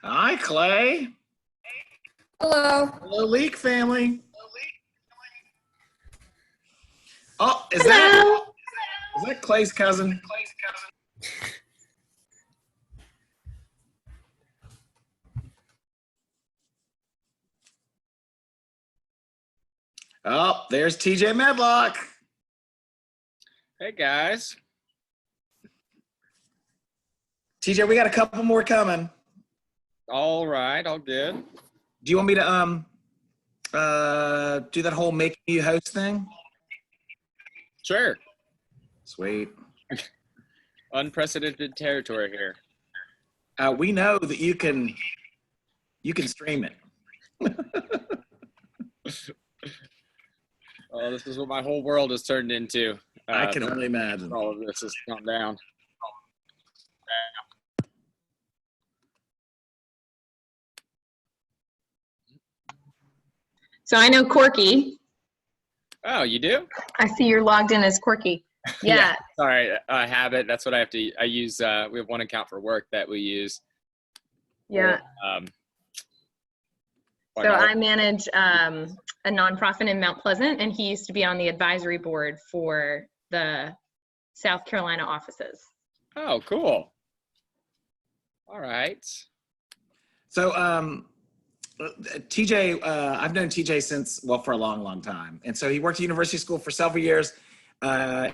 Hi, Clay. Hello. Hello, Leak family. Oh, is Hello. that Clay's cousin? Oh, there's TJ Medlock. Hey guys. TJ, we got a couple more coming. All right, all good. Do you want me to do that whole make you host thing? Sure. Sweet. Unprecedented territory here. We know that you can stream it. Oh, this is what my whole world has turned into. I can only imagine. All of this has gone down. So I know Corky. Oh, you do? I see you're logged in as Corky. Yeah. Sorry, I have it. That's what I have to. I use. We have one account for work that we use. Yeah. So I manage a nonprofit in Mount Pleasant, and he used to be on the advisory board for the South Carolina offices. Oh, cool. All right. So, TJ, I've known TJ since, well, for a long, long time. And so he worked at University School for several years.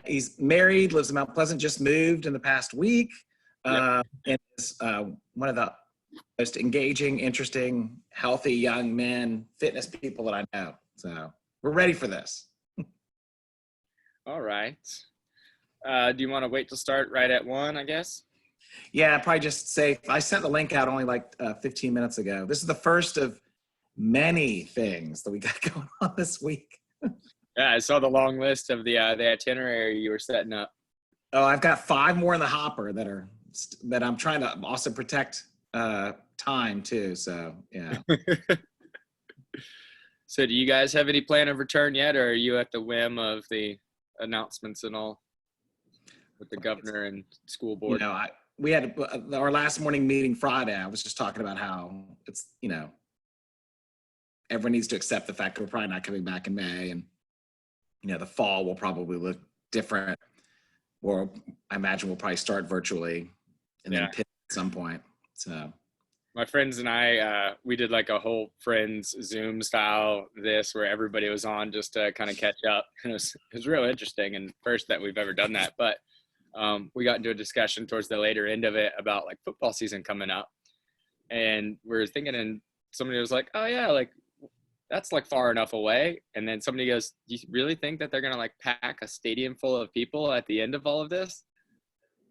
He's married, lives in Mount Pleasant, just moved in the past week. And is one of the most engaging, interesting, healthy young men, fitness people that I know. So we're ready for this. All right. Do you want to wait to start right at 1, I guess? Yeah, probably just say, I sent the link out only like 15 minutes ago. This is the first of many things that we got going on this week. Yeah, I saw the long list of the itinerary you were setting up. Oh, I've got 5 more in the hopper that I'm trying to also protect time too. So yeah. So do you guys have any plan of return yet, or are you at the whim of the announcements and all with the governor and school board? You know, we had our last morning meeting Friday. I was just talking about how it's, everyone needs to accept the fact that we're probably not coming back in May, and the fall will probably look different, or I imagine we'll probably start virtually and then pivot at some point. So my friends and I, we did like a whole friends Zoom style where everybody was on just to kind of catch up. And it was real interesting, and first that we've ever done that. But we got into a discussion towards the later end of it about like football season coming up, and we were thinking, and somebody was like, "Oh yeah, like that's like far enough away." And then somebody goes, "Do you really think that they're gonna like pack a stadium full of people at the end of all of this?"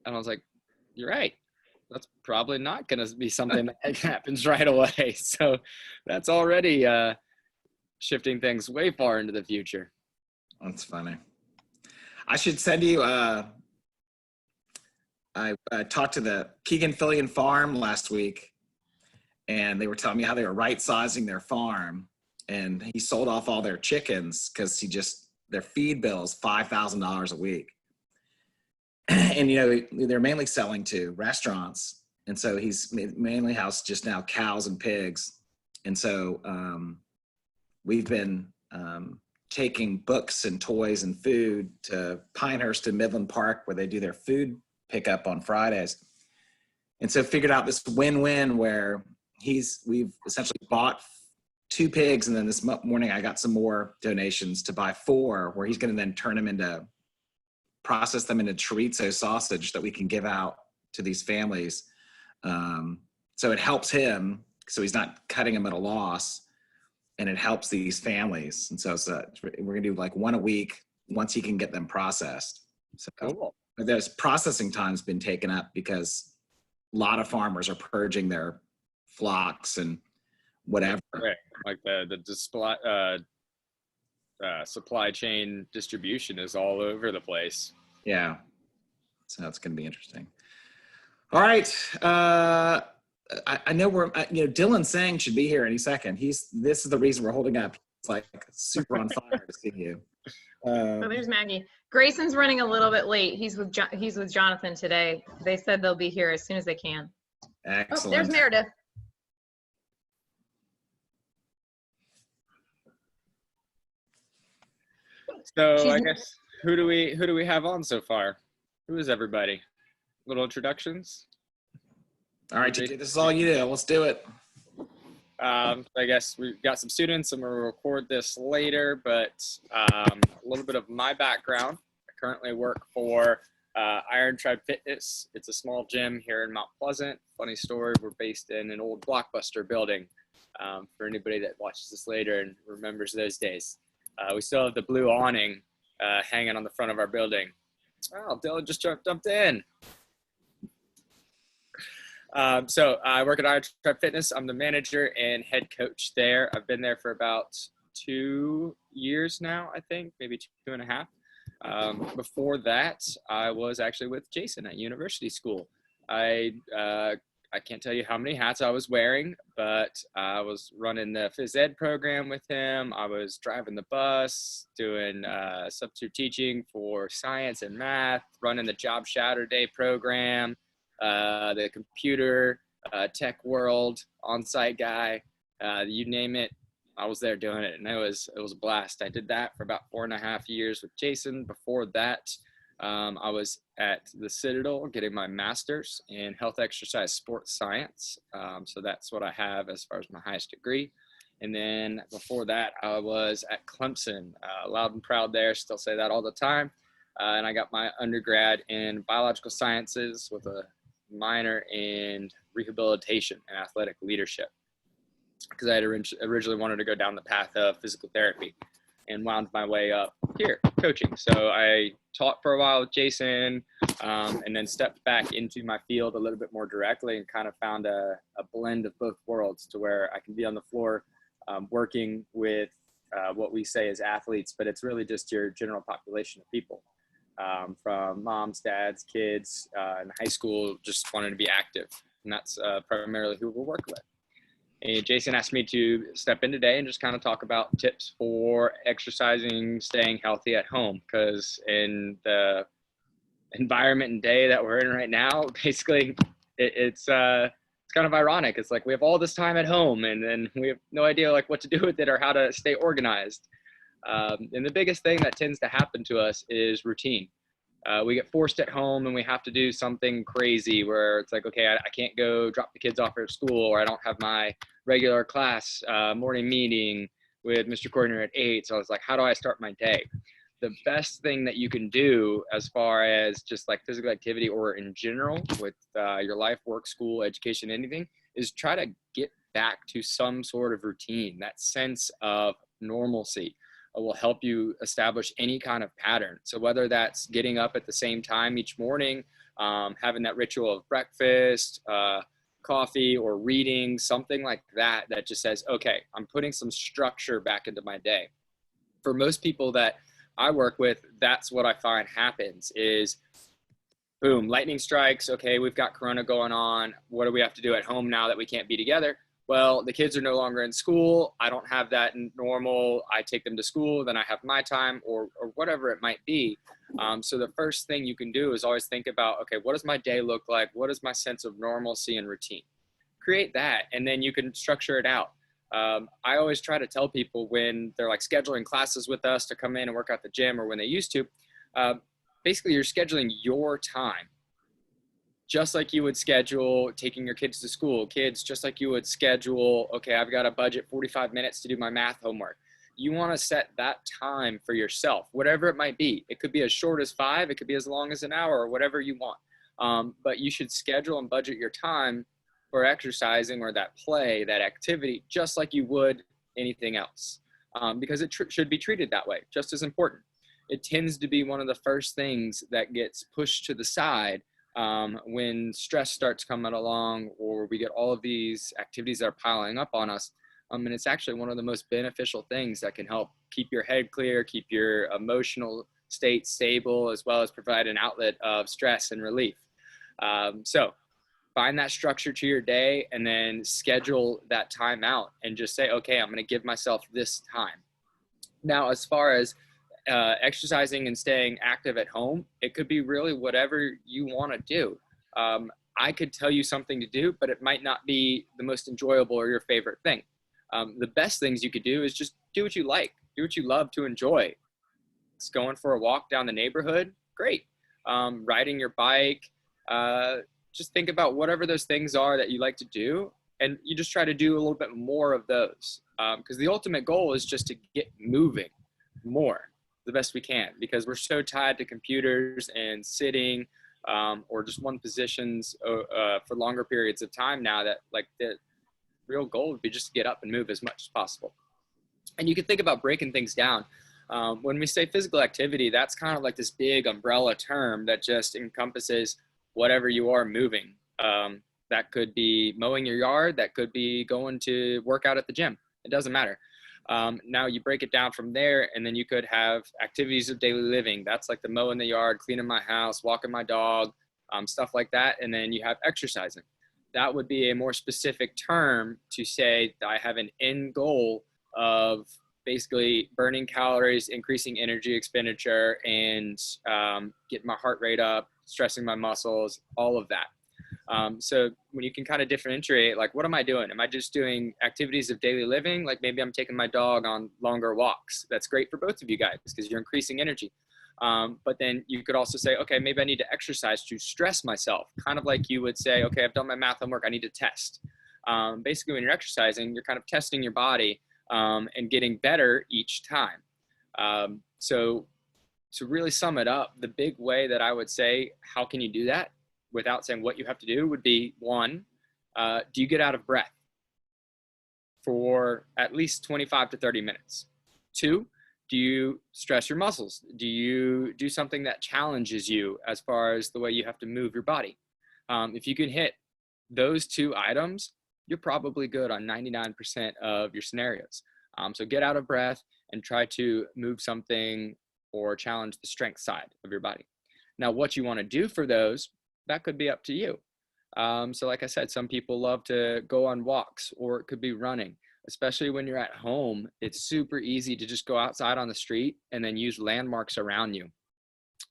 And I was like, "You're right. That's probably not going to be something that happens right away." So that's already shifting things way far into the future. That's funny. I should send you, I talked to the Keegan Fillion farm last week, and they were telling me how they were right-sizing their farm, and he sold off all their chickens because their feed bill is $5,000 a week. And, they're mainly selling to restaurants. And so he's mainly housed just now cows and pigs. And so we've been taking books and toys and food to Pinehurst and Midland Park, where they do their food pickup on Fridays. And so figured out this win-win where we've essentially bought 2 pigs. And then this morning I got some more donations to buy 4, where he's going to then process them into chorizo sausage that we can give out to these families. So it helps him, so he's not cutting them at a loss, and it helps these families. And so we're gonna do like 1 a week once he can get them processed. So cool. There's processing time's been taken up because a lot of farmers are purging their flocks and whatever. Right. Like the supply chain distribution is all over the place. Yeah. So it's going to be interesting. All right. I know Dylan Sang should be here any second. This is the reason we're holding up. It's like super on fire to see you. Oh, there's Maggie. Grayson's running a little bit late. He's with Jonathan today. They said they'll be here as soon as they can. Excellent. Oh, there's Meredith. So She's I guess who do we have on so far? Who is everybody? Little introductions. All right, TJ, this is all you do. Let's do it. I guess we've got some students and we'll record this later, but a little bit of my background. I currently work for Iron Tribe Fitness. It's a small gym here in Mount Pleasant. Funny story, we're based in an old Blockbuster building. For anybody that watches this later and remembers those days. We still have the blue awning hanging on the front of our building. Oh, Dylan just jumped in. So I work at Iron Tribe Fitness. I'm the manager and head coach there. I've been there for about 2 years now, I think, maybe 2.5. Before that, I was actually with Jason at university school. I can't tell you how many hats I was wearing, but I was running the phys ed program with him. I was driving the bus, doing substitute teaching for science and math, running the Job Shatter Day program, the computer, tech world, on-site guy, you name it. I was there doing it, and it was a blast. I did that for about 4.5 years with Jason. Before that, I was at the Citadel getting my master's in health, exercise, sports science. So that's what I have as far as my highest degree. And then before that, I was at Clemson, loud and proud there, still say that all the time. And I got my undergrad in biological sciences with a minor in rehabilitation and athletic leadership, because I had originally wanted to go down the path of physical therapy and wound my way up here coaching. So I taught for a while with Jason, and then stepped back into my field a little bit more directly and kind of found a blend of both worlds to where I can be on the floor working with what we say is athletes, but it's really just your general population of people, from moms, dads, kids in high school, just wanting to be active. And that's primarily who we'll work with. And Jason asked me to step in today and just kind of talk about tips for exercising, staying healthy at home, because in the environment and day that we're in right now, basically it's kind of ironic. It's like we have all this time at home and then we have no idea like what to do with it or how to stay organized. And the biggest thing that tends to happen to us is routine. We get forced at home and we have to do something crazy where it's like, okay, I can't go drop the kids off at school, or I don't have my regular class morning meeting with Mr. Coordinator at 8. So I was like, how do I start my day? The best thing that you can do as far as just like physical activity or in general with your life, work, school, education, anything, is try to get back to some sort of routine. That sense of normalcy will help you establish any kind of pattern. So whether that's getting up at the same time each morning, having that ritual of breakfast, coffee, or reading, something like that, that just says, okay, I'm putting some structure back into my day. For most people that I work with, that's what I find happens is, boom, lightning strikes. Okay, we've got Corona going on. What do we have to do at home now that we can't be together? Well, the kids are no longer in school. I don't have that normal, I take them to school, then I have my time, or whatever it might be. So the first thing you can do is always think about, okay, what does my day look like? What is my sense of normalcy and routine? Create that, and then you can structure it out. I always try to tell people when they're like scheduling classes with us to come in and work out the gym, or when they used to, basically you're scheduling your time. Just like you would schedule taking your kids to school, kids, just like you would schedule, okay, I've got a budget 45 minutes to do my math homework. You want to set that time for yourself, whatever it might be. It could be as short as 5, it could be as long as an hour, or whatever you want. But you should schedule and budget your time for exercising or that play, that activity, just like you would anything else, because it should be treated that way, just as important. It tends to be one of the first things that gets pushed to the side when stress starts coming along, or we get all of these activities that are piling up on us. And it's actually one of the most beneficial things that can help keep your head clear, keep your emotional state stable, as well as provide an outlet of stress and relief. So find that structure to your day and then schedule that time out and just say, okay, I'm going to give myself this time. Now, as far as exercising and staying active at home, it could be really whatever you want to do. I could tell you something to do, but it might not be the most enjoyable or your favorite thing. The best things you could do is just do what you like, do what you love to enjoy. going for a walk down the neighborhood, great. Riding your bike, just think about whatever those things are that you like to do, and you just try to do a little bit more of those, because the ultimate goal is just to get moving more the best we can, because we're so tied to computers and sitting or just one positions for longer periods of time now, that like the real goal would be just to get up and move as much as possible. And you can think about breaking things down. When we say physical activity, that's kind of like this big umbrella term that just encompasses whatever you are moving. That could be mowing your yard, that could be going to work out at the gym. It doesn't matter. Now you break it down from there, and then you could have activities of daily living. That's like the mowing the yard, cleaning my house, walking my dog, stuff like that. And then you have exercising. That would be a more specific term to say that I have an end goal of basically burning calories, increasing energy expenditure, and getting my heart rate up, stressing my muscles, all of that. So when you can kind of differentiate, like, what am I doing? Am I just doing activities of daily living? Like maybe I'm taking my dog on longer walks. That's great for both of you guys because you're increasing energy. But then you could also say, okay, maybe I need to exercise to stress myself. Kind of like you would say, okay, I've done my math homework, I need to test. Basically when you're exercising, you're kind of testing your body and getting better each time. So to really sum it up, the big way that I would say, how can you do that without saying what you have to do, would be, one, do you get out of breath for at least 25 to 30 minutes? Two, do you stress your muscles? Do you do something that challenges you as far as the way you have to move your body? If you can hit those two items, you're probably good on 99% of your scenarios. So get out of breath and try to move something or challenge the strength side of your body. Now, what you want to do for those, that could be up to you. So like I said, some people love to go on walks, or it could be running. Especially when you're at home, it's super easy to just go outside on the street and then use landmarks around you.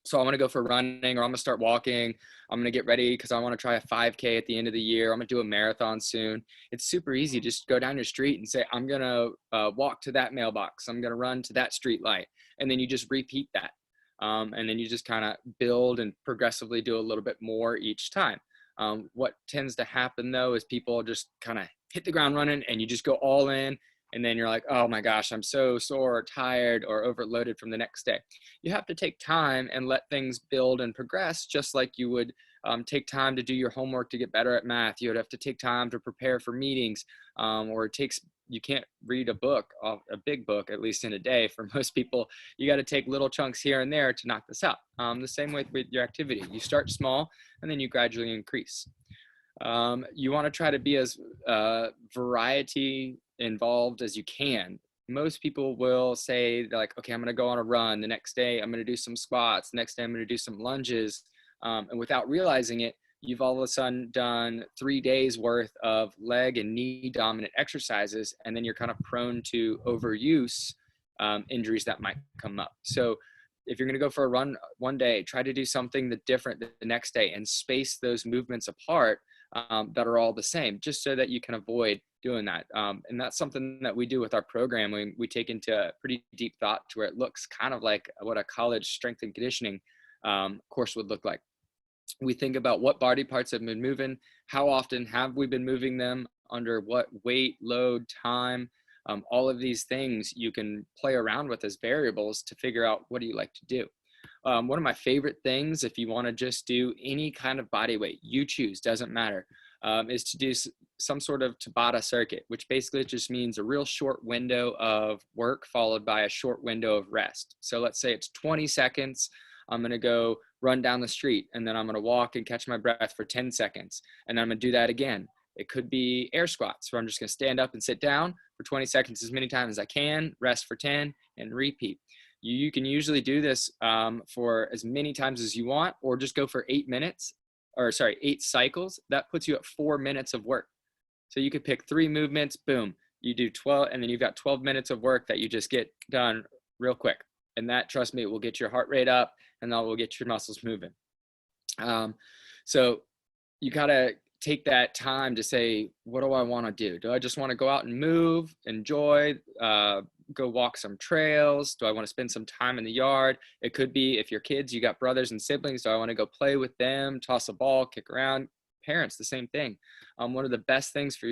So I'm going to go for running, or I'm going to start walking. I'm going to get ready because I want to try a 5K at the end of the year. I'm going to do a marathon soon. It's super easy. Just go down your street and say, I'm going to walk to that mailbox. I'm going to run to that street light. And then you just repeat that. And then you just kind of build and progressively do a little bit more each time. What tends to happen though is people just kind of hit the ground running and you just go all in, and then you're like, oh my gosh, I'm so sore or tired or overloaded from the next day. You have to take time and let things build and progress, just like you would take time to do your homework to get better at math. You would have to take time to prepare for meetings, or you can't read a book, a big book, at least in a day. For most people, you got to take little chunks here and there to knock this out. The same way with your activity. You start small and then you gradually increase. You want to try to be as variety involved as you can. Most people will say, like, okay, I'm going to go on a run. The next day, I'm going to do some squats. The next day, I'm going to do some lunges. And without realizing it, you've all of a sudden done 3 days worth of leg and knee dominant exercises. And then you're kind of prone to overuse injuries that might come up. So if you're going to go for a run one day, try to do something different the next day and space those movements apart that are all the same, just so that you can avoid doing that. And that's something that we do with our program. We take into a pretty deep thought to where it looks kind of like what a college strength and conditioning course would look like. We think about what body parts have been moving, how often have we been moving them, under what weight, load, time. All of these things you can play around with as variables to figure out what do you like to do. One of my favorite things, if you want to just do any kind of body weight, you choose, doesn't matter, is to do some sort of Tabata circuit, which basically just means a real short window of work followed by a short window of rest. So let's say it's 20 seconds. I'm going to go run down the street, and then I'm going to walk and catch my breath for 10 seconds. And then I'm going to do that again. It could be air squats, where I'm just going to stand up and sit down for 20 seconds as many times as I can, rest for 10, and repeat. You can usually do this for as many times as you want, or just go for 8 cycles. That puts you at 4 minutes of work. So you could pick 3 movements, boom, you do 12, and then you've got 12 minutes of work that you just get done real quick. And that, trust me, will get your heart rate up, and that will get your muscles moving. So you gotta take that time to say, what do I want to do? Do I just want to go out and move, enjoy, go walk some trails? Do I want to spend some time in the yard? It could be, if you're kids, you got brothers and siblings, do I want to go play with them, toss a ball, kick around? Parents, the same thing. One of the best things for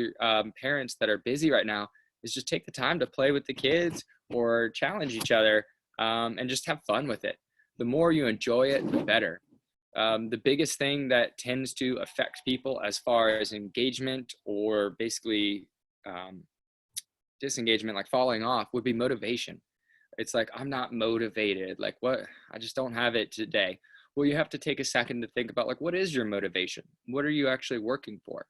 parents that are busy right now is just take the time to play with the kids or challenge each other, and just have fun with it. The more you enjoy it, the better. The biggest thing that tends to affect people as far as engagement, or basically disengagement, like falling off, would be motivation. It's like, I'm not motivated. Like, what? I just don't have it today. Well, you have to take a second to think about, like, what is your motivation? What are you actually working for?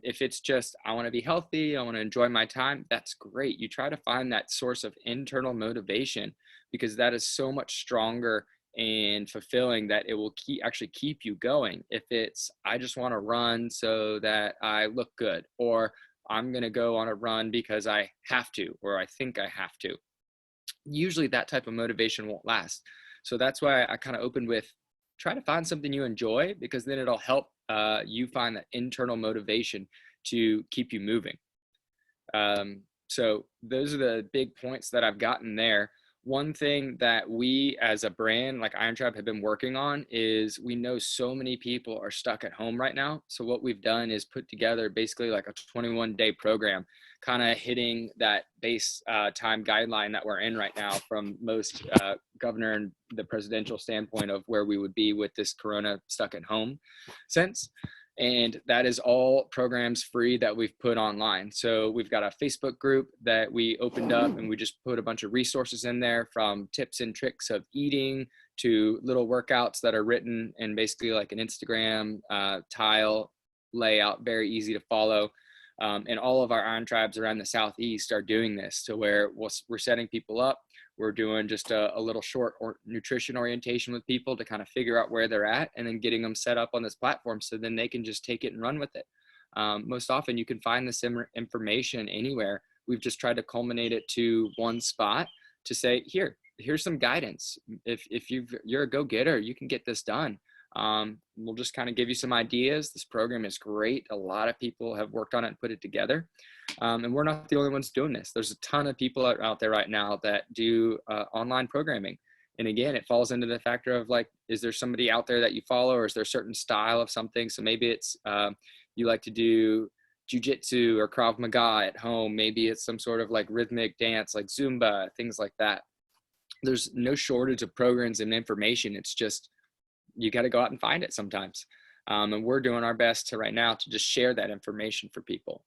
If it's just, I want to be healthy, I want to enjoy my time, that's great. You try to find that source of internal motivation, because that is so much stronger and fulfilling that it will actually keep you going. If it's, I just want to run so that I look good, or I'm going to go on a run because I have to, or I think I have to, usually that type of motivation won't last. So that's why I kind of opened with, try to find something you enjoy, because then it'll help you find that internal motivation to keep you moving. So those are the big points that I've gotten there. One thing that we as a brand like Iron Tribe have been working on is, we know so many people are stuck at home right now. So what we've done is put together basically like a 21-day program, kind of hitting that base time guideline that we're in right now from most governor and the presidential standpoint of where we would be with this Corona stuck at home sense. And that is all programs free that we've put online. So we've got a Facebook group that we opened up, and we just put a bunch of resources in there, from tips and tricks of eating to little workouts that are written in basically like an Instagram tile layout, very easy to follow. And all of our Iron Tribes around the Southeast are doing this, to where we're setting people up. We're doing just a little short nutrition orientation with people to kind of figure out where they're at, and then getting them set up on this platform so then they can just take it and run with it. Most often you can find this information anywhere. We've just tried to culminate it to one spot to say, here's some guidance. If you're a go-getter, you can get this done. We'll just kind of give you some ideas. This program is great. A lot of people have worked on it and put it together. And we're not the only ones doing this. There's a ton of people out there right now that do online programming. And again, it falls into the factor of, like, is there somebody out there that you follow, or is there a certain style of something? So maybe it's you like to do jujitsu or Krav Maga at home. Maybe it's some sort of like rhythmic dance, like Zumba, things like that. There's no shortage of programs and information. It's just, you got to go out and find it sometimes. And we're doing our best to right now to just share that information for people.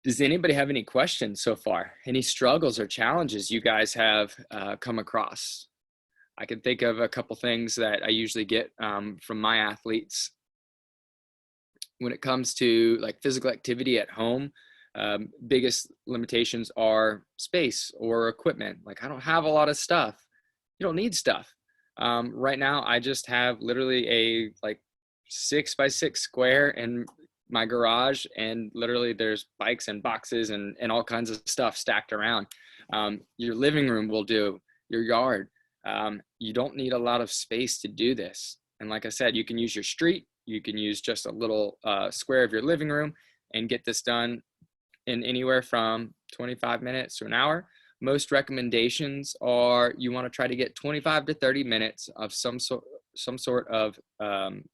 Does anybody have any questions so far? Any struggles or challenges you guys have come across? I can think of a couple things that I usually get from my athletes. When it comes to like physical activity at home, biggest limitations are space or equipment. Like, I don't have a lot of stuff. You don't need stuff. Right now, I just have literally a like 6x6 square in my garage, and literally there's bikes and boxes and all kinds of stuff stacked around. Your living room will do, your yard. You don't need a lot of space to do this. And like I said, you can use your street, you can use just a little square of your living room and get this done in anywhere from 25 minutes to an hour. Most recommendations are, you want to try to get 25 to 30 minutes of some sort of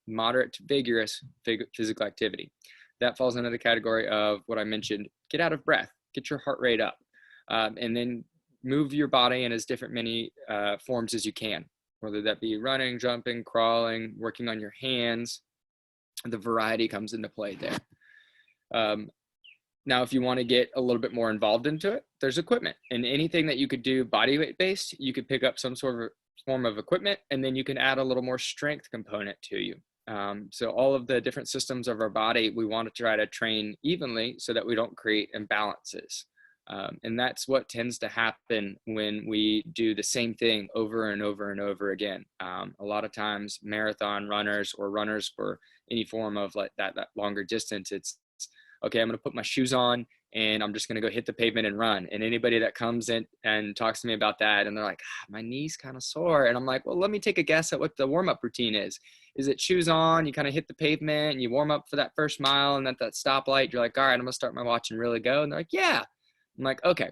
moderate to vigorous physical activity. That falls under the category of what I mentioned: get out of breath, get your heart rate up, and then move your body in as many forms as you can, whether that be running, jumping, crawling, working on your hands. The variety comes into play there. Now, if you want to get a little bit more involved into it, there's equipment, and anything that you could do body weight based, you could pick up some sort of form of equipment, and then you can add a little more strength component to you. So all of the different systems of our body, we want to try to train evenly so that we don't create imbalances. And that's what tends to happen when we do the same thing over and over and over again. A lot of times marathon runners or runners for any form of like that longer distance, it's, okay, I'm going to put my shoes on and I'm just going to go hit the pavement and run. And anybody that comes in and talks to me about that, and they're like, my knee's kind of sore. And I'm like, well, let me take a guess at what the warm-up routine is. Is it shoes on, you kind of hit the pavement and you warm up for that first mile, and at that stoplight, you're like, all right, I'm going to start my watch and really go. And they're like, yeah. I'm like, okay,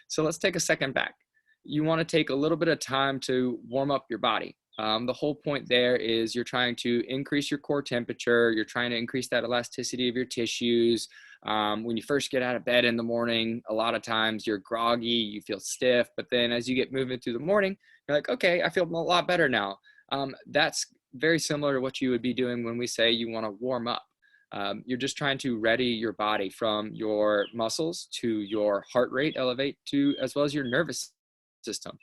so let's take a second back. You want to take a little bit of time to warm up your body. The whole point there is you're trying to increase your core temperature. You're trying to increase that elasticity of your tissues. When you first get out of bed in the morning, a lot of times you're groggy, you feel stiff, but then as you get moving through the morning, you're like, okay, I feel a lot better now. That's very similar to what you would be doing when we say you want to warm up. You're just trying to ready your body from your muscles to your heart rate elevate to, as well as your nervous system.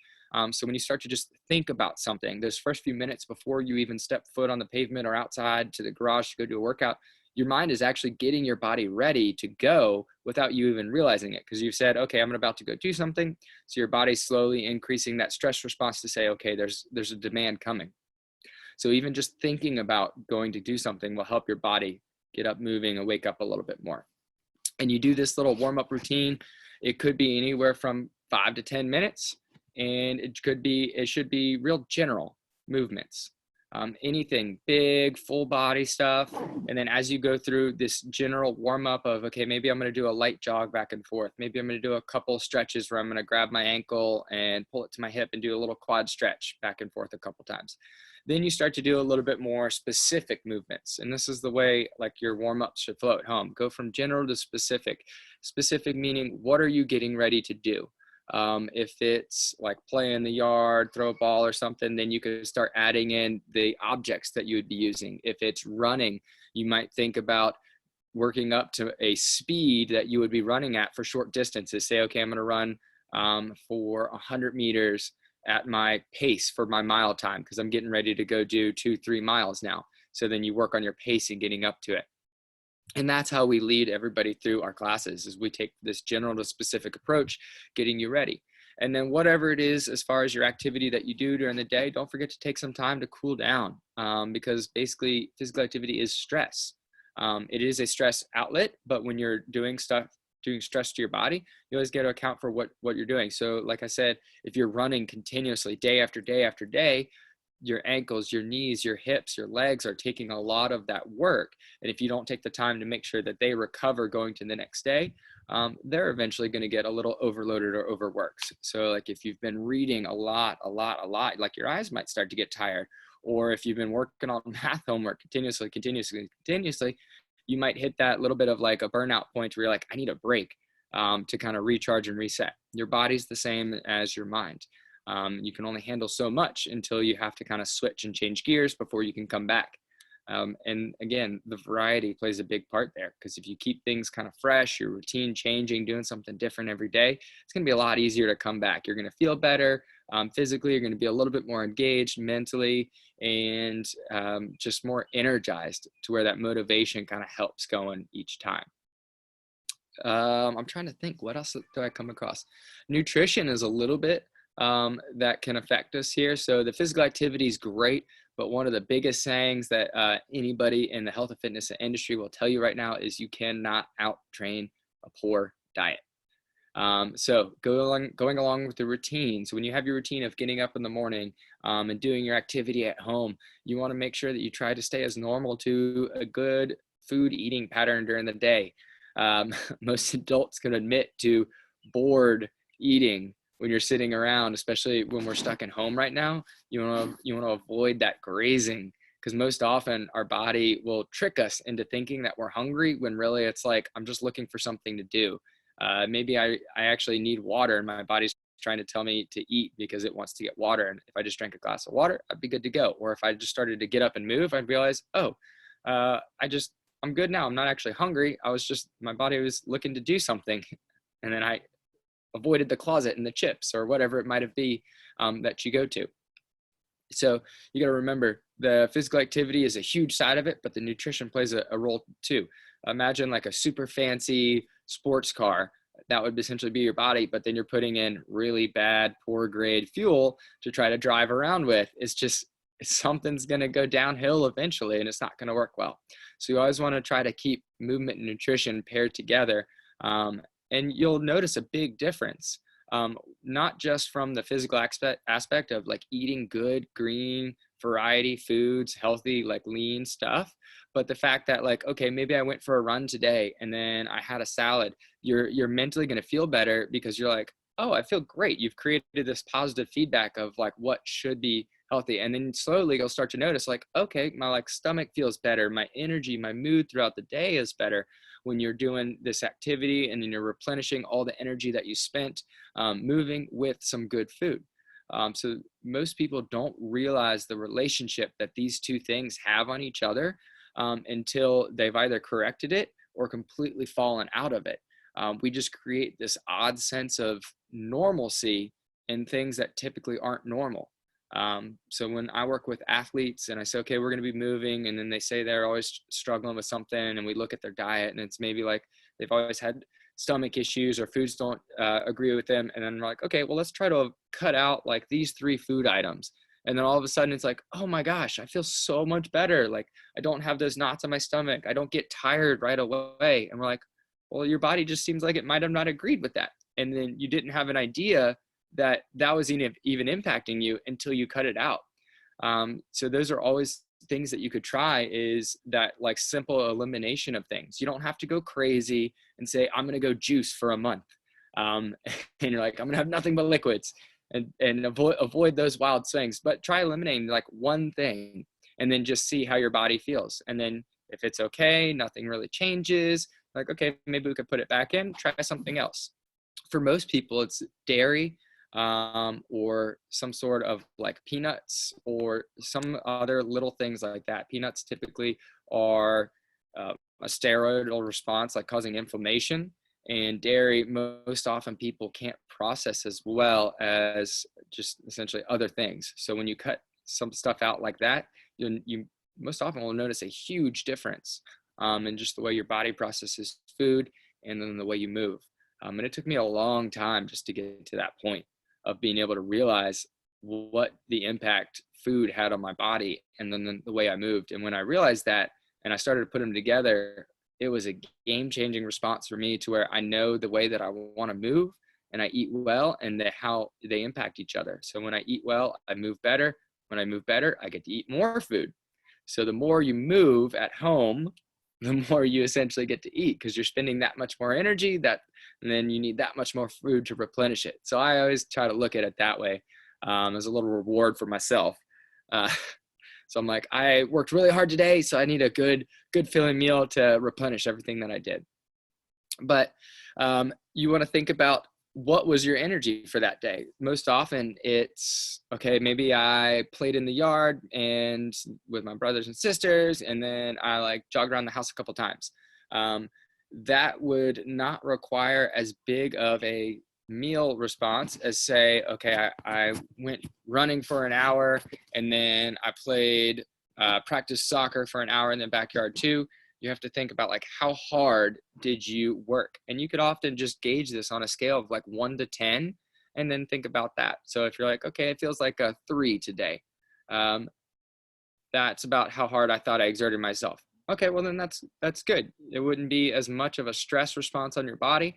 So when you start to just think about something, those first few minutes before you even step foot on the pavement or outside to the garage to go do a workout, your mind is actually getting your body ready to go without you even realizing it, because you've said, okay, I'm about to go do something. So your body's slowly increasing that stress response to say, okay, there's a demand coming. So even just thinking about going to do something will help your body get up moving and wake up a little bit more. And you do this little warm-up routine. It could be anywhere from 5 to 10 minutes, and it should be real general movements. Anything big, full body stuff. And then as you go through this general warm up of, okay, maybe I'm going to do a light jog back and forth. Maybe I'm going to do a couple stretches where I'm going to grab my ankle and pull it to my hip and do a little quad stretch back and forth a couple times. Then you start to do a little bit more specific movements. And this is the way like your warm up should flow at home. Go from general to specific. Specific meaning, what are you getting ready to do? If it's like play in the yard, throw a ball or something, then you could start adding in the objects that you would be using. If it's running, you might think about working up to a speed that you would be running at for short distances. Say, okay, I'm going to run for 100 meters at my pace for my mile time, because I'm getting ready to go do 2-3 miles now. So then you work on your pace and getting up to it. And that's how we lead everybody through our classes, is we take this general to specific approach, getting you ready. And then whatever it is, as far as your activity that you do during the day, don't forget to take some time to cool down, because basically physical activity is stress. It is a stress outlet, but when you're doing stress to your body, you always got to account for what you're doing. So like I said, if you're running continuously day after day after day, your ankles, your knees, your hips, your legs are taking a lot of that work. And if you don't take the time to make sure that they recover going to the next day, they're eventually going to get a little overloaded or overworked. So like if you've been reading a lot, like your eyes might start to get tired. Or if you've been working on math homework continuously, you might hit that little bit of like a burnout point where you're like, I need a break to kind of recharge and reset. Your body's the same as your mind. You can only handle so much until you have to kind of switch and change gears before you can come back. And again, the variety plays a big part there, because if you keep things kind of fresh, your routine changing, doing something different every day, it's going to be a lot easier to come back. You're going to feel better physically. You're going to be a little bit more engaged mentally, and just more energized, to where that motivation kind of helps going each time. I'm trying to think, what else do I come across? Nutrition is a little bit that can affect us here. So the physical activity is great, but one of the biggest sayings that anybody in the health and fitness industry will tell you right now is you cannot out-train a poor diet. So going along with the routine. So when you have your routine of getting up in the morning and doing your activity at home, you want to make sure that you try to stay as normal to a good food eating pattern during the day. Most adults can admit to bored eating when you're sitting around, especially when we're stuck at home right now. You want to avoid that grazing, because most often our body will trick us into thinking that we're hungry when really it's like, I'm just looking for something to do. Maybe I actually need water, and my body's trying to tell me to eat because it wants to get water. And if I just drank a glass of water, I'd be good to go. Or if I just started to get up and move, I'd realize, I'm good now. I'm not actually hungry. My body was looking to do something. And then I avoided the closet and the chips or whatever it might have been that you go to. So you got to remember, the physical activity is a huge side of it, but the nutrition plays a role too. Imagine like a super fancy sports car. That would essentially be your body, but then you're putting in really bad, poor grade fuel to try to drive around with. Something's going to go downhill eventually, and it's not going to work well. So you always want to try to keep movement and nutrition paired together. and you'll notice a big difference. Not just from the physical aspect of like eating good, green, variety foods, healthy, like lean stuff, but the fact that like, okay, maybe I went for a run today and then I had a salad. You're mentally going to feel better because you're like, oh, I feel great. You've created this positive feedback of like what should be healthy. And then slowly you'll start to notice like, okay, my like stomach feels better. My energy, my mood throughout the day is better when you're doing this activity, and then you're replenishing all the energy that you spent moving with some good food. So most people don't realize the relationship that these two things have on each other until they've either corrected it or completely fallen out of it. We just create this odd sense of normalcy in things that typically aren't normal. So when I work with athletes and I say, okay, we're going to be moving, and then they say they're always struggling with something, and we look at their diet and it's maybe like they've always had stomach issues or foods don't agree with them. And then we're like, okay, well, let's try to cut out like these 3 food items. And then all of a sudden it's like, oh my gosh, I feel so much better. Like I don't have those knots in my stomach. I don't get tired right away. And we're like, well, your body just seems like it might have not agreed with that. And then you didn't have an idea that that was even impacting you until you cut it out. So those are always things that you could try, is that like simple elimination of things. You don't have to go crazy and say, I'm going to go juice for a month. And you're like, I'm going to have nothing but liquids, and avoid those wild swings, but try eliminating like one thing and then just see how your body feels. And then if it's okay, nothing really changes, like, okay, maybe we could put it back in, try something else. For most people, it's dairy, or some sort of like peanuts or some other little things like that. Peanuts typically are a steroidal response, like causing inflammation, and dairy, most often people can't process as well as just essentially other things. So when you cut some stuff out like that, you most often will notice a huge difference in just the way your body processes food and then the way you move. And it took me a long time just to get to that point of being able to realize what the impact food had on my body and then the way I moved. And when I realized that and I started to put them together, it was a game-changing response for me, to where I know the way that I want to move and I eat well, and how they impact each other. So when I eat well, I move better. When I move better, I get to eat more food. So the more you move at home, the more you essentially get to eat, because you're spending that much more energy, and then you need that much more food to replenish it. So I always try to look at it that way, as a little reward for myself. So I'm like, I worked really hard today, so I need a good filling meal to replenish everything that I did. But you want to think about, what was your energy for that day? Most often it's, okay, maybe I played in the yard and with my brothers and sisters, and then I like jogged around the house a couple times. That would not require as big of a meal response as, say, okay, I went running for an hour, and then I played practice soccer for an hour in the backyard too. You have to think about like, how hard did you work? And you could often just gauge this on a scale of like 1 to 10, and then think about that. So if you're like, okay, it feels like a 3 today, that's about how hard I thought I exerted myself. Okay, well then that's good. It wouldn't be as much of a stress response on your body,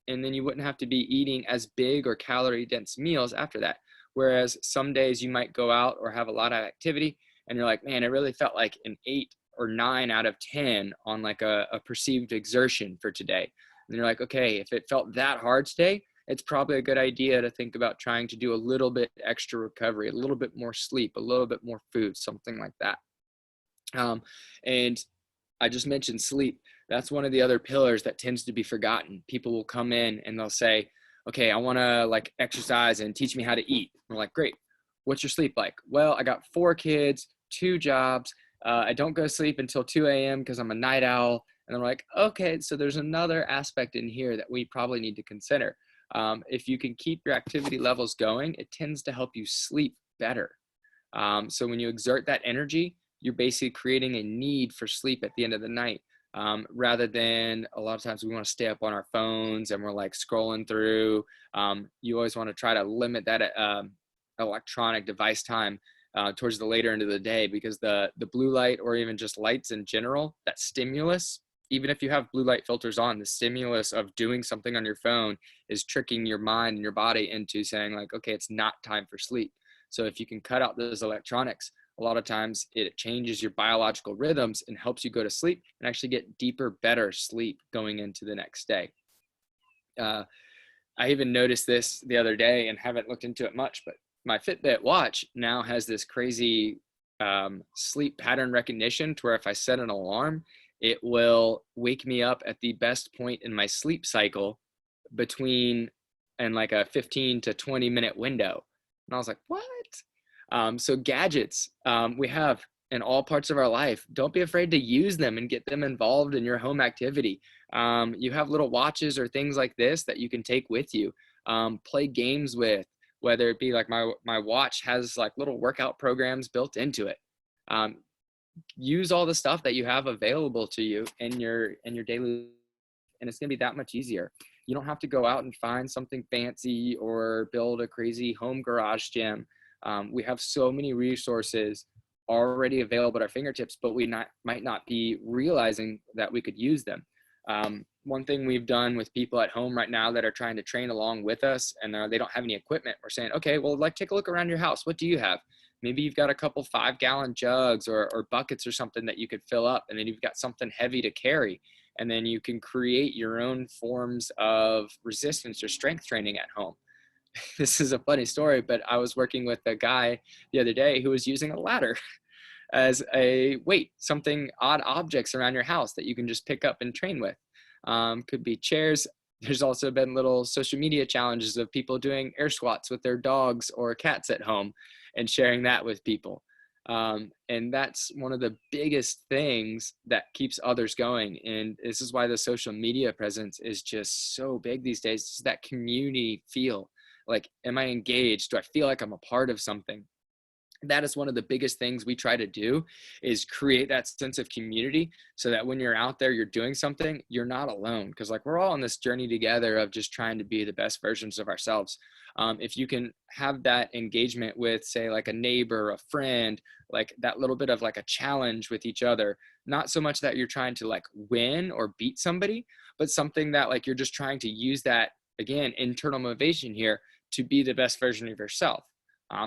and then you wouldn't have to be eating as big or calorie dense meals after that. Whereas some days you might go out or have a lot of activity, and you're like, man, it really felt like an 8 or 9 out of 10 on like a perceived exertion for today. And you're like, okay, if it felt that hard today, it's probably a good idea to think about trying to do a little bit extra recovery, a little bit more sleep, a little bit more food, something like that. And I just mentioned sleep. That's one of the other pillars that tends to be forgotten. People will come in and they'll say, okay, I want to like exercise and teach me how to eat. We're like, great. What's your sleep like? Well, I got 4 kids, 2 jobs. I don't go to sleep until 2 a.m. because I'm a night owl. And I'm like, okay, so there's another aspect in here that we probably need to consider. If you can keep your activity levels going, it tends to help you sleep better. So when you exert that energy, you're basically creating a need for sleep at the end of the night. Rather than a lot of times we want to stay up on our phones and we're like scrolling through. You always want to try to limit that electronic device time towards the later end of the day, because the blue light, or even just lights in general, that stimulus even if you have blue light filters on, the stimulus of doing something on your phone is tricking your mind and your body into saying like, okay, it's not time for sleep. So if you can cut out those electronics, a lot of times it changes your biological rhythms and helps you go to sleep and actually get deeper, better sleep going into the next day. I even noticed this the other day and haven't looked into it much, but my Fitbit watch now has this crazy sleep pattern recognition to where if I set an alarm, it will wake me up at the best point in my sleep cycle between and like a 15 to 20 minute window. And I was like, what? So gadgets we have in all parts of our life. Don't be afraid to use them and get them involved in your home activity. You have little watches or things like this that you can take with you, play games with, whether it be like my watch has like little workout programs built into it. Use all the stuff that you have available to you in your daily, and it's going to be that much easier. You don't have to go out and find something fancy or build a crazy home garage gym. We have so many resources already available at our fingertips, but we might not be realizing that we could use them. One thing we've done with people at home right now that are trying to train along with us and they don't have any equipment, we're saying, okay, well, like take a look around your house. What do you have? Maybe you've got a couple 5-gallon jugs or buckets or something that you could fill up, and then you've got something heavy to carry. And then you can create your own forms of resistance or strength training at home. This is a funny story, but I was working with a guy the other day who was using a ladder as a weight, something odd objects around your house that you can just pick up and train with. Could be chairs. There's also been little social media challenges of people doing air squats with their dogs or cats at home and sharing that with people. And that's one of the biggest things that keeps others going. And this is why the social media presence is just so big these days. It's that community feel. Like, am I engaged? Do I feel like I'm a part of something? That is one of the biggest things we try to do, is create that sense of community so that when you're out there, you're doing something, you're not alone. Because like, we're all on this journey together of just trying to be the best versions of ourselves. If you can have that engagement with, say, like a neighbor, a friend, like that little bit of like a challenge with each other, not so much that you're trying to like win or beat somebody, but something that like you're just trying to use that, again, internal motivation here to be the best version of yourself.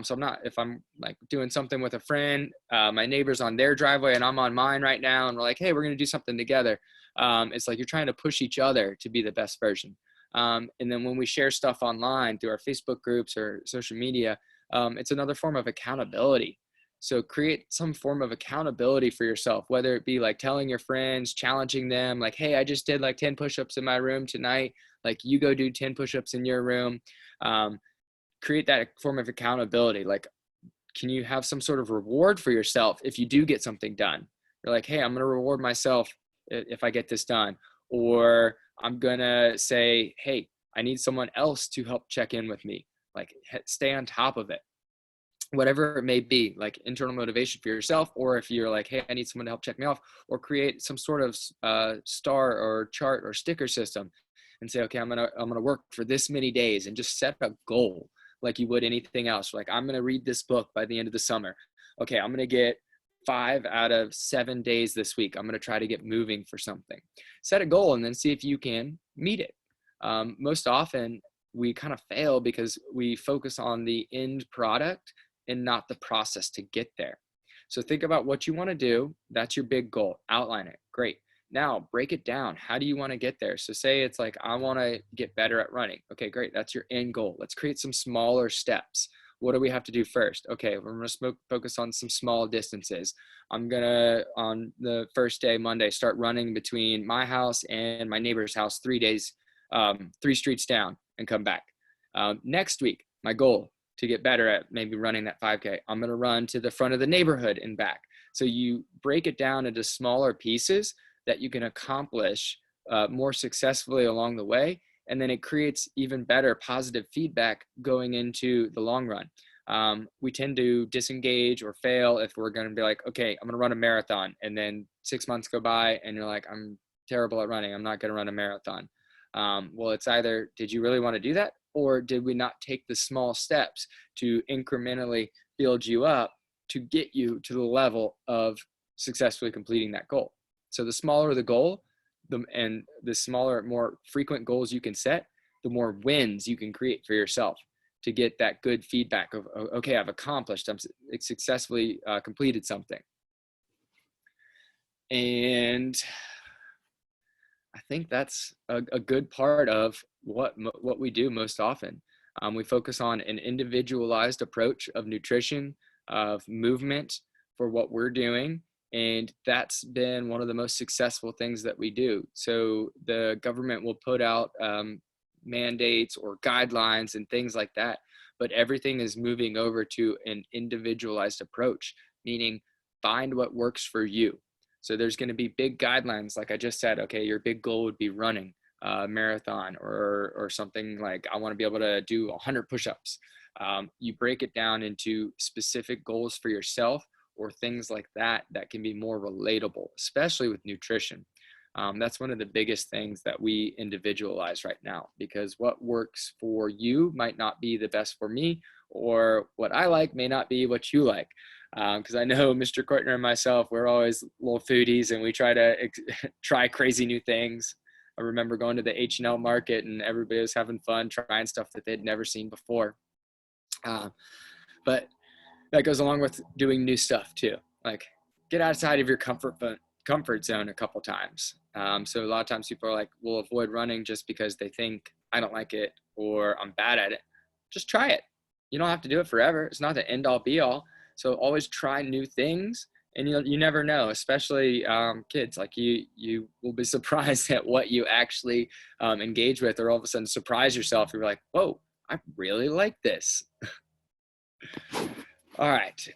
So if I'm like doing something with a friend, my neighbor's on their driveway and I'm on mine right now, and we're like, hey, we're going to do something together. It's like you're trying to push each other to be the best version. And then when we share stuff online through our Facebook groups or social media, it's another form of accountability. So create some form of accountability for yourself, whether it be like telling your friends, challenging them, like, hey, I just did like 10 push-ups in my room tonight. Like, you go do 10 push-ups in your room. Create that form of accountability. Like, can you have some sort of reward for yourself if you do get something done? You're like, hey, I'm going to reward myself if I get this done. Or I'm going to say, hey, I need someone else to help check in with me. Like, stay on top of it. Whatever it may be, like internal motivation for yourself, or if you're like, hey, I need someone to help check me off, or create some sort of star or chart or sticker system and say, okay, I'm gonna work for this many days, and just set a goal like you would anything else. Like, I'm gonna read this book by the end of the summer. Okay, I'm gonna get 5 out of 7 days this week. I'm gonna try to get moving for something. Set a goal and then see if you can meet it. Most often we kind of fail because we focus on the end product and not the process to get there. So think about what you want to do. That's your big goal. Outline it. Great. Now break it down. How do you want to get there? So say it's like, I want to get better at running. Okay, great. That's your end goal. Let's create some smaller steps. What do we have to do first? Okay, we're going to focus on some small distances. I'm going to, on the first day, Monday, start running between my house and my neighbor's house 3 days, 3 streets down, and come back. Next week, my goal, to get better at maybe running that 5K, I'm going to run to the front of the neighborhood and back. So you break it down into smaller pieces that you can accomplish more successfully along the way. And then it creates even better positive feedback going into the long run. We tend to disengage or fail if we're going to be like, okay, I'm going to run a marathon. And then 6 months go by and you're like, I'm terrible at running. I'm not going to run a marathon. Well, it's either, did you really want to do that? Or did we not take the small steps to incrementally build you up to get you to the level of successfully completing that goal? So the smaller the goal, the smaller, more frequent goals you can set, the more wins you can create for yourself to get that good feedback of, okay, I've accomplished, I've successfully completed something. And I think that's a good part of what we do most often. We focus on an individualized approach of nutrition, of movement for what we're doing. And that's been one of the most successful things that we do. So the government will put out mandates or guidelines and things like that, but everything is moving over to an individualized approach, meaning find what works for you. So there's going to be big guidelines, like I just said. Okay, your big goal would be running a marathon, or something like, I want to be able to do 100 push-ups. You break it down into specific goals for yourself, or things like that can be more relatable, especially with nutrition. That's one of the biggest things that we individualize right now, because what works for you might not be the best for me, or what I like may not be what you like. Because I know Mr. Courtner and myself, we're always little foodies, and we try to try crazy new things. I remember going to the H&L market, and everybody was having fun trying stuff that they'd never seen before. But that goes along with doing new stuff too. Like, get outside of your comfort zone a couple times. So a lot of times people are like, will avoid running just because they think I don't like it or I'm bad at it. Just try it. You don't have to do it forever. It's not the end all be all. So always try new things, and you never know, especially kids. Like, you will be surprised at what you actually engage with, or all of a sudden surprise yourself. You're like, whoa, I really like this. All right.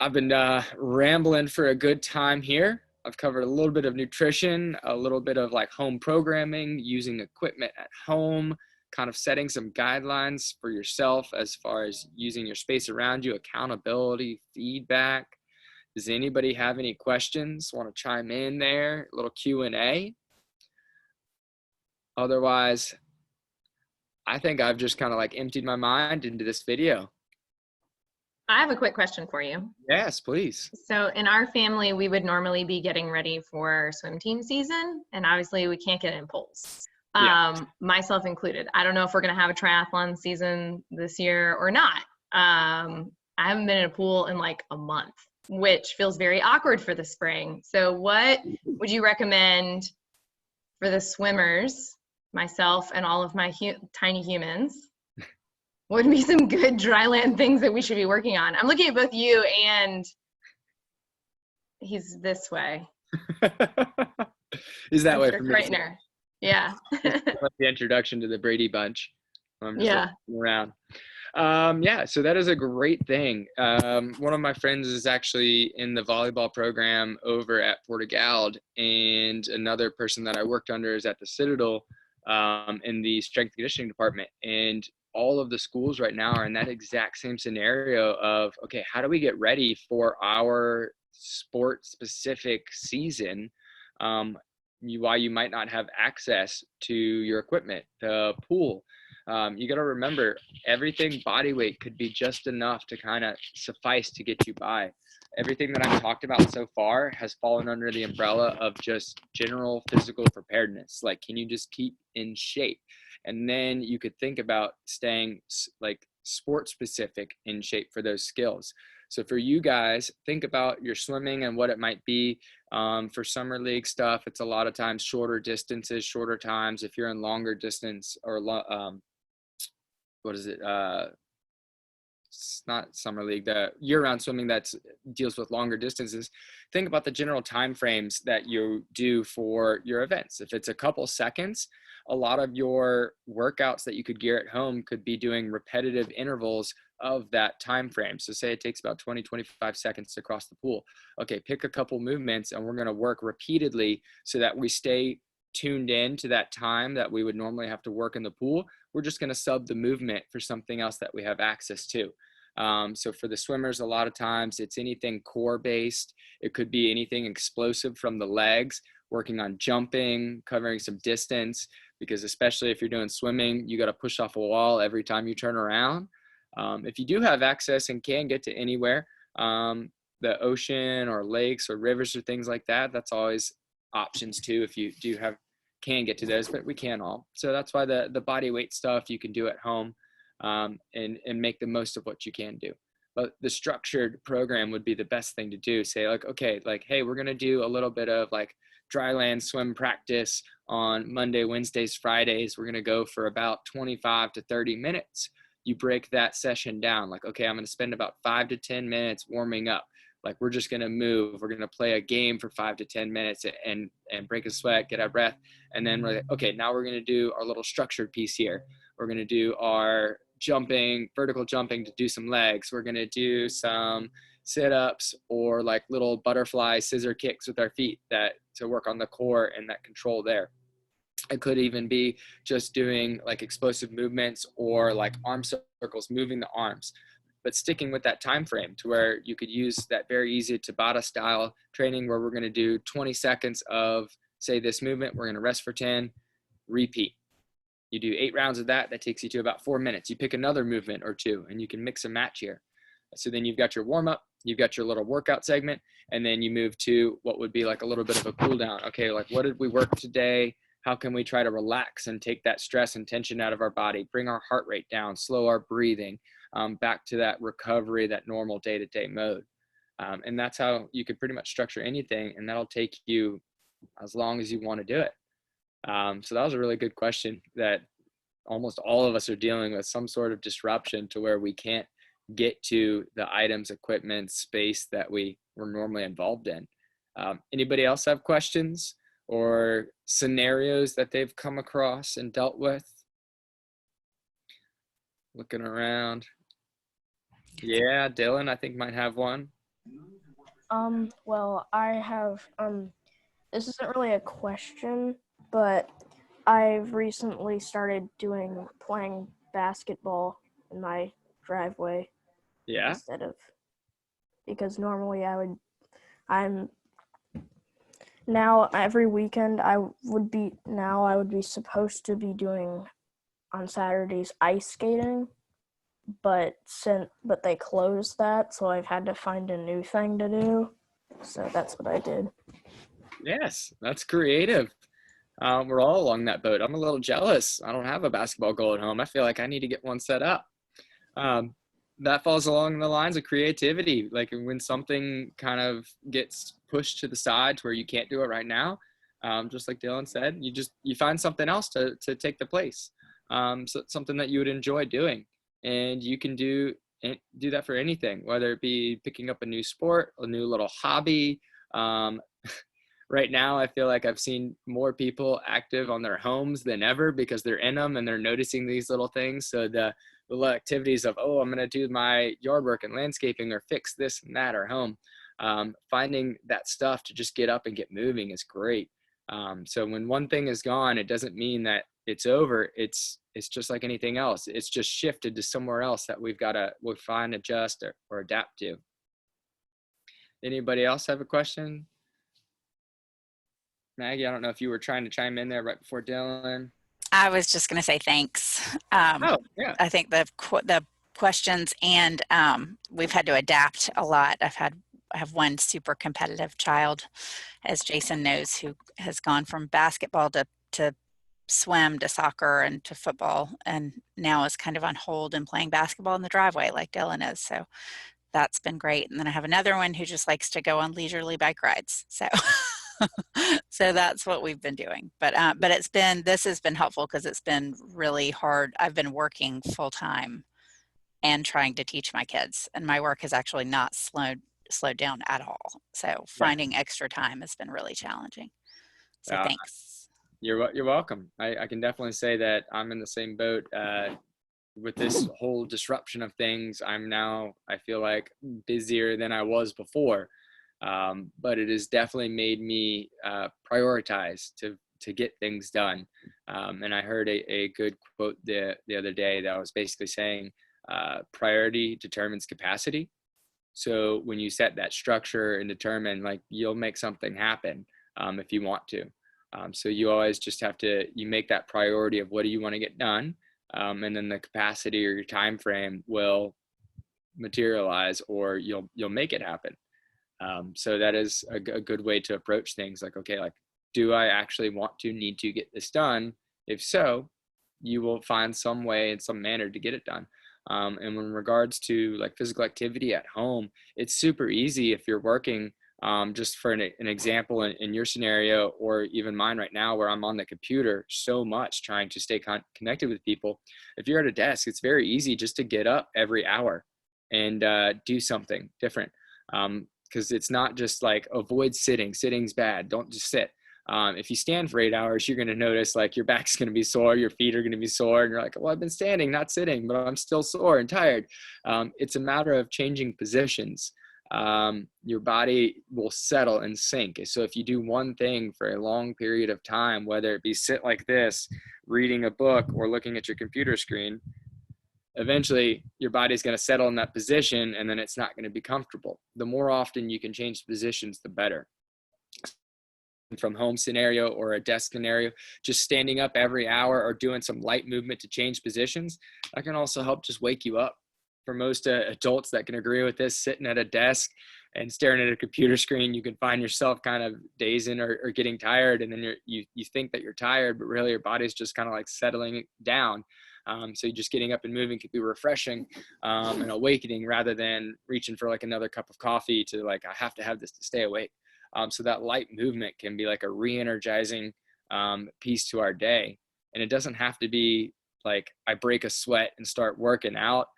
I've been rambling for a good time here. I've covered a little bit of nutrition, a little bit of like home programming, using equipment at home, kind of setting some guidelines for yourself as far as using your space around you, accountability, feedback. Does anybody have any questions? Want to chime in there? A little Q&A. Otherwise, I think I've just kind of like emptied my mind into this video. I have a quick question for you. Yes, please. So in our family, we would normally be getting ready for swim team season, and obviously we can't get in pools, myself included. I don't know if we're going to have a triathlon season this year or not. I haven't been in a pool in like a month, which feels very awkward for the spring. So what would you recommend for the swimmers, myself and all of my tiny humans? What would be some good dry land things that we should be working on? I'm looking at both you and he's this way. Is that way Mr. for me? Kreitner. Yeah. The introduction to the Brady Bunch. I'm just looking around. Yeah, so that is a great thing. One of my friends is actually in the volleyball program over at Portugal, and another person that I worked under is at the Citadel in the strength and conditioning department. And all of the schools right now are in that exact same scenario of, okay, how do we get ready for our sport specific season? Why you might not have access to your equipment, the pool. You got to remember, everything body weight could be just enough to kind of suffice to get you by. Everything that I've talked about so far has fallen under the umbrella of just general physical preparedness. Like, can you just keep in shape? And then you could think about staying like sport specific in shape for those skills. So for you guys, think about your swimming and what it might be. For summer league stuff, it's a lot of times shorter distances, shorter times. If you're in longer distance or it's not summer league, the year-round swimming that deals with longer distances, think about the general time frames that you do for your events. If it's a couple seconds, a lot of your workouts that you could gear at home could be doing repetitive intervals of that time frame. So say it takes about 20-25 seconds to cross the pool. Okay, pick a couple movements and we're going to work repeatedly so that we stay tuned in to that time that we would normally have to work in the pool. We're just going to sub the movement for something else that we have access to. So for the swimmers, a lot of times it's anything core based. It could be anything explosive from the legs, working on jumping, covering some distance, because especially if you're doing swimming, you got to push off a wall every time you turn around. If you do have access and can get to anywhere, the ocean or lakes or rivers or things like that, that's always options too if you can get to those, but we can all. So that's why the body weight stuff you can do at home, and make the most of what you can do. But the structured program would be the best thing to do. Say like, okay, like, hey, we're going to do a little bit of like dry land swim practice on Monday, Wednesdays, Fridays. We're going to go for about 25 to 30 minutes. You break that session down. Like, okay, I'm going to spend about 5 to 10 minutes warming up. Like, we're just going to move. We're going to play a game for 5 to 10 minutes and break a sweat, get our breath. And then we're like, okay, now we're going to do our little structured piece here. We're going to do our vertical jumping to do some legs. We're going to do some sit-ups or like little butterfly scissor kicks with our feet to work on the core and that control there. It could even be just doing like explosive movements or like arm circles, moving the arms, but sticking with that time frame to where you could use that very easy Tabata style training where we're going to do 20 seconds of, say, this movement. We're going to rest for 10, repeat. You do 8 rounds of that. That takes you to about 4 minutes. You pick another movement or 2, and you can mix and match here. So then you've got your warm up, you've got your little workout segment, and then you move to what would be like a little bit of a cool down. Okay, like what did we work today? How can we try to relax and take that stress and tension out of our body, bring our heart rate down, slow our breathing, back to that recovery, that normal day-to-day mode. And that's how you could pretty much structure anything, and that'll take you as long as you want to do it. So that was a really good question that almost all of us are dealing with some sort of disruption to where we can't get to the items, equipment, space that we were normally involved in. Anybody else have questions or scenarios that they've come across and dealt with? Looking around. Yeah, Dylan, I think might have one. Well, I have, this isn't really a question, but I've recently started playing basketball in my driveway. Yeah. Because normally now every weekend I would be supposed to be doing on Saturdays ice skating, but they closed that, so I've had to find a new thing to do. So that's what I did. Yes, that's creative. We're all along that boat. I'm a little jealous. I don't have a basketball goal at home. I feel like I need to get one set up. That falls along the lines of creativity. Like when something kind of gets pushed to the side to where you can't do it right now, just like Dylan said, you find something else to take the place. So something that you would enjoy doing, and you can do that for anything, whether it be picking up a new sport, a new little hobby. Right now, I feel like I've seen more people active on their homes than ever because they're in them and they're noticing these little things. So the little activities of, oh, I'm going to do my yard work and landscaping or fix this and that at home. Finding that stuff to just get up and get moving is great. So when one thing is gone, it doesn't mean that it's over. It's just like anything else. It's just shifted to somewhere else that we'll find, adjust, or adapt to. Anybody else have a question? Maggie, I don't know if you were trying to chime in there right before Dylan. I was just going to say thanks. Oh, yeah. I think the questions and we've had to adapt a lot. I have one super competitive child, as Jason knows, who has gone from basketball to swim to soccer and to football, and now is kind of on hold and playing basketball in the driveway like Dylan is. So that's been great. And then I have another one who just likes to go on leisurely bike rides. So so that's what we've been doing. But this has been helpful because it's been really hard. I've been working full time and trying to teach my kids, and my work has actually not slowed down at all. So finding extra time has been really challenging. So thanks. You're welcome. I can definitely say that I'm in the same boat with this whole disruption of things. I feel like busier than I was before. But it has definitely made me prioritize to get things done. And I heard a good quote the other day that was basically saying priority determines capacity. So when you set that structure and determine, like, you'll make something happen if you want to. So you always just have to, you make that priority of what do you want to get done, and then the capacity or your time frame will materialize, or you'll make it happen. So that is a good way to approach things. Like, okay, like do I actually need to get this done? If so, you will find some way in some manner to get it done. And in regards to like physical activity at home, it's super easy if you're working. Just for an example in your scenario, or even mine right now, where I'm on the computer so much trying to stay connected with people. If you're at a desk, it's very easy just to get up every hour and do something different. Because it's not just like avoid sitting. Sitting's bad. Don't just sit. If you stand for 8 hours, you're going to notice like your back's going to be sore, your feet are going to be sore, and you're like, well, I've been standing, not sitting, but I'm still sore and tired. It's a matter of changing positions. Your body will settle and sink. So if you do one thing for a long period of time, whether it be sit like this, reading a book, or looking at your computer screen, eventually your body's going to settle in that position, and then it's not going to be comfortable. The more often you can change positions, the better. From home scenario or a desk scenario, just standing up every hour or doing some light movement to change positions, that can also help just wake you up. For most adults that can agree with this, sitting at a desk and staring at a computer screen, you can find yourself kind of dazing or getting tired, and then you think that you're tired, but really your body's just kind of like settling down. So just getting up and moving could be refreshing and awakening, rather than reaching for like another cup of coffee to like, I have to have this to stay awake. So that light movement can be like a re-energizing piece to our day. And it doesn't have to be like I break a sweat and start working out,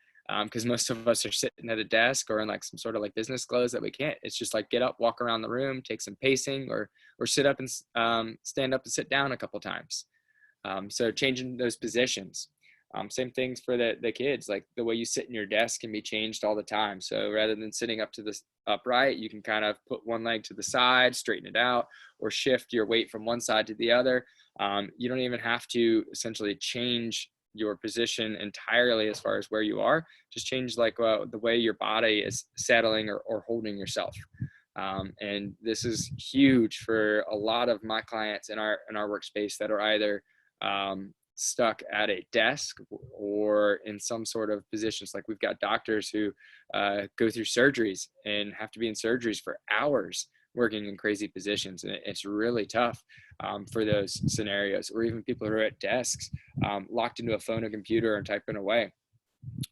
because most of us are sitting at a desk or in like some sort of like business clothes that we can't. It's just like get up, walk around the room, take some pacing, or sit up and stand up and sit down a couple times. So changing those positions. Same things for the kids, like the way you sit in your desk can be changed all the time. So rather than sitting up to the upright, you can kind of put one leg to the side, straighten it out, or shift your weight from one side to the other. You don't even have to essentially change your position entirely as far as where you are. Just change like the way your body is settling or holding yourself. And this is huge for a lot of my clients in our workspace that are either stuck at a desk or in some sort of positions. Like we've got doctors who go through surgeries and have to be in surgeries for hours working in crazy positions. And it's really tough for those scenarios, or even people who are at desks locked into a phone or computer and typing away.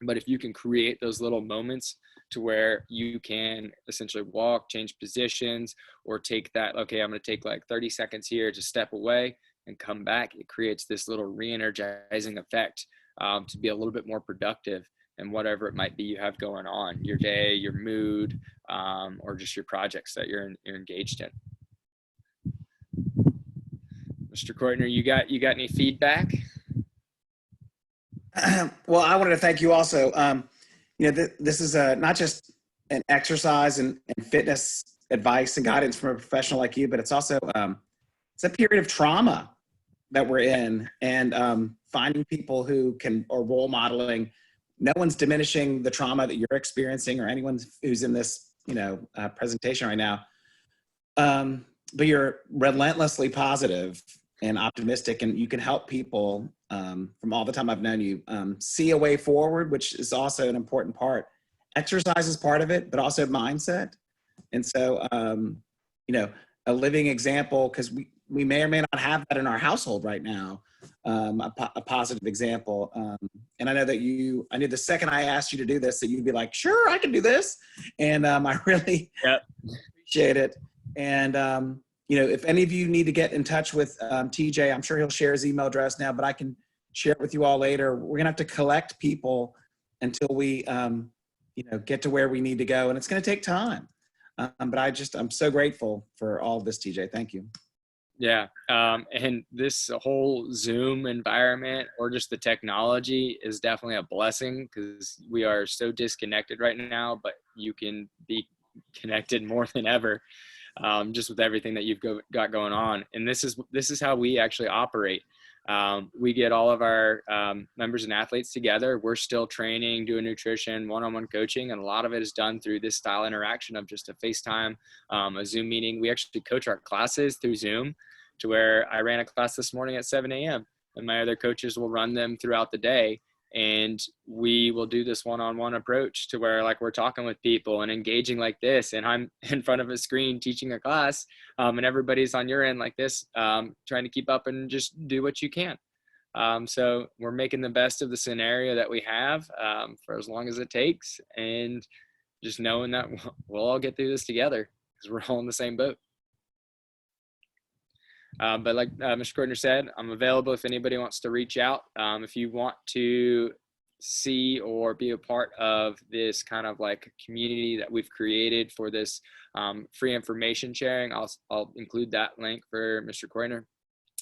But if you can create those little moments to where you can essentially walk, change positions, or take that, okay, I'm going to take like 30 seconds here to step away and come back, it creates this little re-energizing effect to be a little bit more productive in whatever it might be you have going on, your day, your mood, or just your projects that you're engaged in. Mr. Courtner, you got any feedback? Well, I wanted to thank you also. This is not just an exercise and fitness advice and guidance from a professional like you, but it's also it's a period of trauma that we're in, and finding people who can, or role modeling. No one's diminishing the trauma that you're experiencing, or anyone who's in this presentation right now. But you're relentlessly positive and optimistic, and you can help people from all the time I've known you see a way forward, which is also an important part. Exercise is part of it, but also mindset. And so, a living example, because we may or may not have that in our household right now, a positive example. And I know that I knew the second I asked you to do this, that you'd be like, sure, I can do this. And I really appreciate it. And, if any of you need to get in touch with TJ, I'm sure he'll share his email address now, but I can share it with you all later. We're gonna have to collect people until we, get to where we need to go. And it's gonna take time. But I'm so grateful for all of this, TJ. Thank you. Yeah. And this whole Zoom environment, or just the technology, is definitely a blessing, because we are so disconnected right now, but you can be connected more than ever, just with everything that you've got going on. And this is how we actually operate. We get all of our members and athletes together. We're still training, doing nutrition, one-on-one coaching, and a lot of it is done through this style interaction of just a FaceTime, a Zoom meeting. We actually coach our classes through Zoom, to where I ran a class this morning at 7 a.m. and my other coaches will run them throughout the day. And we will do this one-on-one approach to where like we're talking with people and engaging like this, and I'm in front of a screen teaching a class, and everybody's on your end like this, trying to keep up and just do what you can. So we're making the best of the scenario that we have, for as long as it takes, and just knowing that we'll all get through this together because we're all in the same boat. But like Mr. Cordner said, I'm available if anybody wants to reach out. If you want to see or be a part of this kind of like community that we've created for this free information sharing, I'll include that link for Mr. Cordner.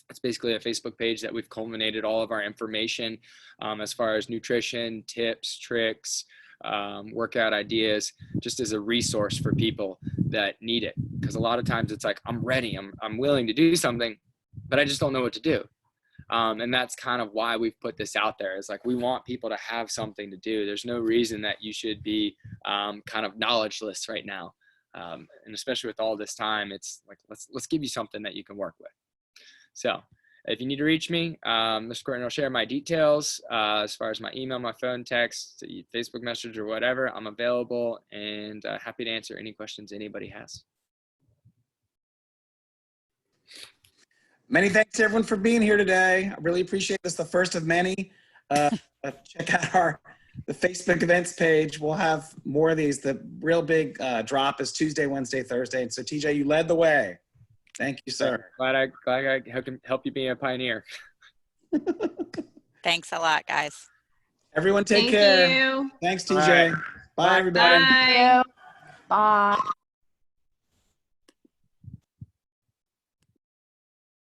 It's basically a Facebook page that we've culminated all of our information as far as nutrition, tips, tricks, workout ideas, just as a resource for people that need it. Because a lot of times it's like, I'm ready, I'm willing to do something, but I just don't know what to do. And that's kind of why we've put this out there. It's like, we want people to have something to do. There's no reason that you should be kind of knowledgeless right now. And especially with all this time, it's like, let's give you something that you can work with. So if you need to reach me, Mr. Cordner will share my details as far as my email, my phone, text, Facebook message, or whatever. I'm available and happy to answer any questions anybody has. Many thanks to everyone for being here today. I really appreciate this, the first of many. Check out the Facebook events page. We'll have more of these. The real big drop is Tuesday, Wednesday, Thursday. And so TJ, you led the way. Thank you, sir. Glad I can help you be a pioneer. Thanks a lot, guys. Everyone take Thank care. you. Thanks, TJ. All right. Bye, everybody. Bye. Bye.